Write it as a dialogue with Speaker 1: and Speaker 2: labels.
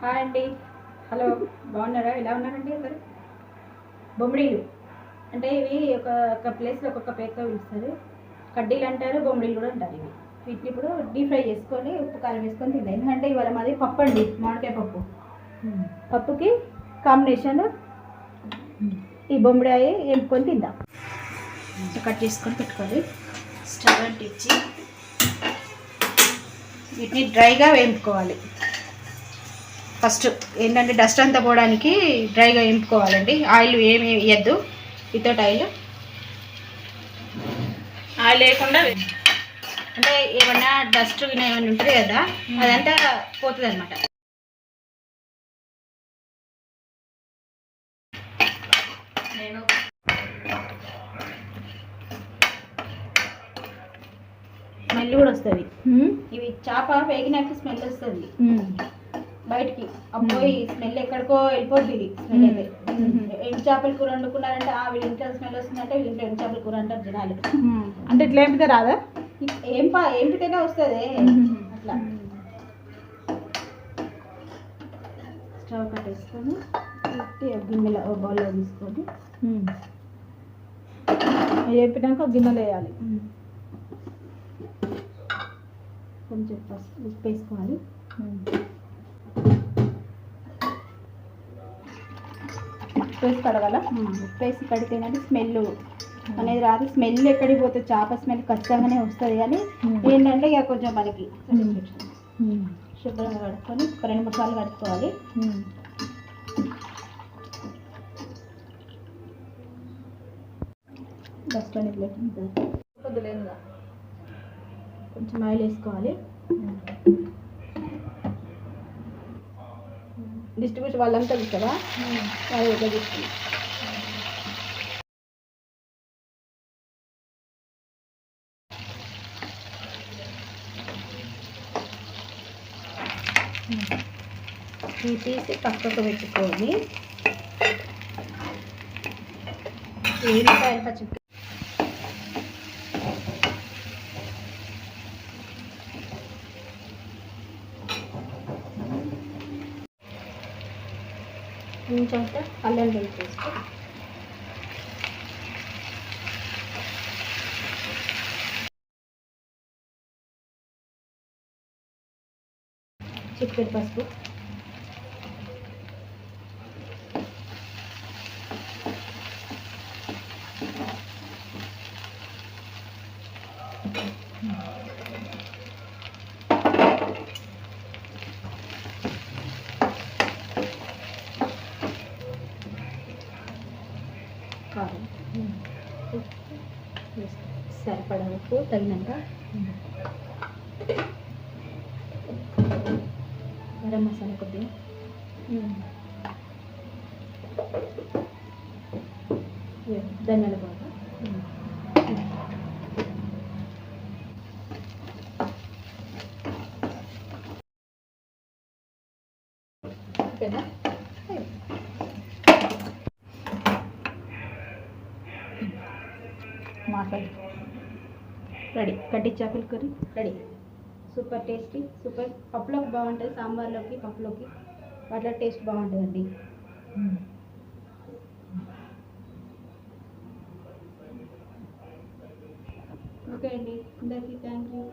Speaker 1: Hi అండి. Hello, బాగున్నారా? ఎలా ఉన్నారండి అందరు? బొమ్మిడీలు అంటే ఇవి ఒక ప్లేస్లో ఒక్కొక్క పేరుతో పిలుస్తారు. కడ్డీలు అంటారు, బొమ్మిడీలు కూడా అంటారు. ఇవి వీటిని ఇప్పుడు డీప్ ఫ్రై చేసుకొని ఉప్పు కారం వేసుకొని తిందాం. ఎందుకంటే ఇవాళ మాది పప్పు అండి, మామిడికాయ పప్పు. పప్పుకి కాంబినేషన్ ఈ బొమ్మిడాయి వేపుకొని తిందాం. కట్ చేసుకొని పెట్టుకోవాలి. స్టవ్ అంటించి వీటిని డ్రైగా వేపుకోవాలి. ఫస్ట్ ఏంటంటే డస్ట్ అంతా పోవడానికి డ్రైగా వేపుకోవాలండి. ఆయిల్ ఏమి వేయద్దు, వితౌట్ ఆయిల్ లేకుండా అంటే ఏమన్నా డస్ట్ ఏమైనా ఉంటుంది కదా, అదంతా పోతుంది అనమాట. నేను స్మెల్ కూడా వస్తుంది. ఇవి చేప వేగినాక స్మెల్ వస్తుంది బయటికి. అబ్బాయి స్మెల్ ఎక్కడికో వెళ్ళిపోద్ది. ఇది స్మెల్ అయితే ఎండు చేపల కూర వండుకున్నారంటే వీళ్ళ ఇంట్లో స్మెల్ వస్తుందంటే వీళ్ళ ఇంట్లో ఎండు చేపల కూర అంటారు జనాలు.
Speaker 2: అంటే ఇట్లా ఏంపితే రాదా?
Speaker 1: ఏంపితేనే వస్తుంది అట్లా. స్టవ్ కట్టేసుకొని గిన్నెలో బౌల్లో తీసుకొని
Speaker 2: వేపినాక గిన్నెలో వేయాలి.
Speaker 1: కొంచెం ఉప్పు వేసుకోవాలి.
Speaker 2: ఉప్పు కడగాల.
Speaker 1: ఉప్పు వేసి కడితేనే స్మెల్ అనేది రాదు. స్మెల్ ఎక్కడికి పోతే చేప స్మెల్ ఖచ్చితంగానే వస్తుంది. కానీ ఏంటంటే ఇక కొంచెం మనకి శుభ్రంగా కడుక్కొని 2-3 సార్లు కడుక్కోవాలి. డస్ట్ అనేది లేకుండా
Speaker 2: కొద్దిలేదుగా
Speaker 1: కొంచెం ఆయిల్ వేసుకోవాలి. డిస్ట్రిబ్యూషన్ వాళ్ళంతా కదా, వాళ్ళు ఎట్లా తీసుకుంటారు. తీసి పక్కకు పెట్టుకొని ఉల్లిపాయలు పచ్చి కొంచెం అల్లం వేసుకో. చిక్కటి పసుపు, కారం, సరిపడా ఉప్పు తగినంత, గరం మసాలా కొద్దిగా, ధనియాల పౌడర్, ఓకేనా.
Speaker 2: మాట్లాడి
Speaker 1: రెడీ. కడ్డీ చేపల curry ready. Super tasty, super. పప్పులోకి బాగుంటుంది, సాంబార్లోకి పప్పులోకి వాటిలో టేస్ట్ బాగుంటుందండి. ఓకే అండి, అందరికీ థ్యాంక్ యూ.